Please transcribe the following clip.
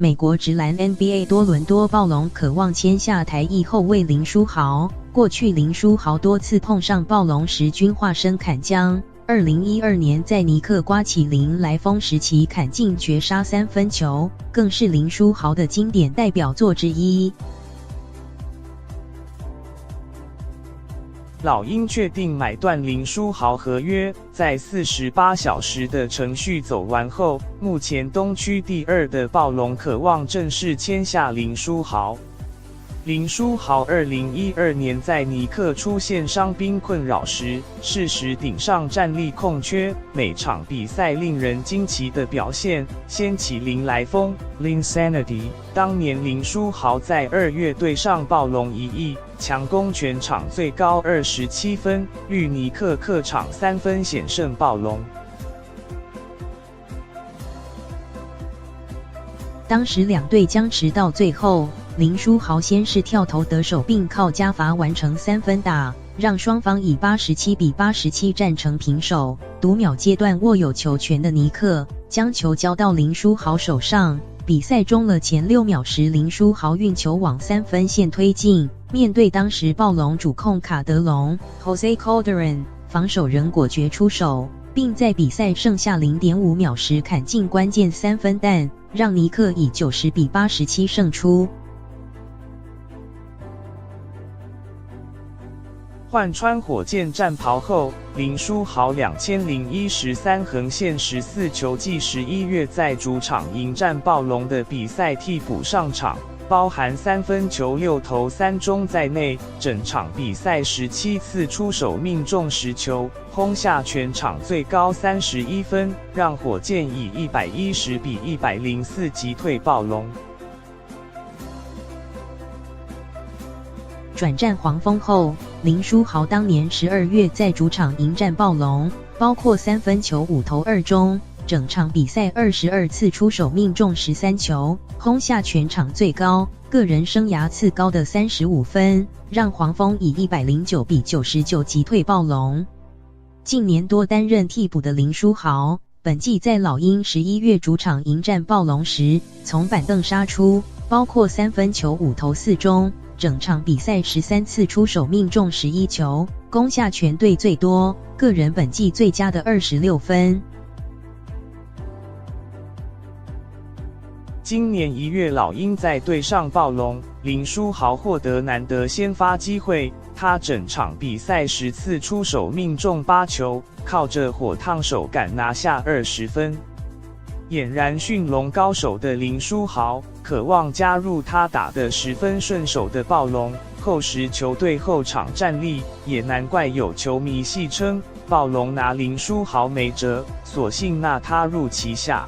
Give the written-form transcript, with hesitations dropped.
美国职篮 NBA 多伦多暴龙渴望签下台裔后卫林书豪。过去林书豪多次碰上暴龙时均化身砍将。2012年在尼克刮起林来疯时期砍进绝杀三分球，更是林书豪的经典代表作之一。老鹰确定买断林书豪合约，在48小时的程序走完后，目前东区第2的暴龙渴望正式签下林书豪。林书豪2012年在尼克出现伤兵困扰时，适时顶上战力空缺，每场比赛令人惊奇的表现，掀起林来疯 （Linsanity）。当年林书豪在2月对上暴龙1役，强攻全场最高27分，绿尼克客场3分险胜暴龙。当时两队僵持到最后，林书豪先是跳投得手，并靠加罚完成3分打，让双方以87比87战成平手。读秒阶段握有球权的尼克将球交到林书豪手上，比赛中了前6秒时，林书豪运球往3分线推进，面对当时暴龙主控卡德隆 Jose Calderon， 防守人果决出手，并在比赛剩下 0.5 秒时砍进关键3分弹，让尼克以90比87胜出。换穿火箭战袍后，林书豪2013横线14球季11月在主场迎战暴龙的比赛替补上场，包含3分球6投3中在内，整场比赛17次出手命中10球，轰下全场最高31分，让火箭以110比104击退暴龙。转战黄蜂后，林书豪当年12月在主场迎战暴龙，包括3分球5投2中，整场比赛22次出手命中13球，轰下全场最高，个人生涯次高的35分，让黄蜂以109比99击退暴龙。近年多担任替补的林书豪，本季在老鹰11月主场迎战暴龙时，从板凳杀出，包括3分球5投4中，整场比赛13次出手命中11球，攻下全队最多，个人本季最佳的26分。今年1月老鹰在对上暴龙，林书豪获得难得先发机会，他整场比赛10次出手命中8球，靠着火烫手感拿下20分。俨然驯龙高手的林书豪，渴望加入他打得十分顺手的暴龙。后时球队后场战力，也难怪有球迷戏称暴龙拿林书豪没辙，索性纳他入旗下。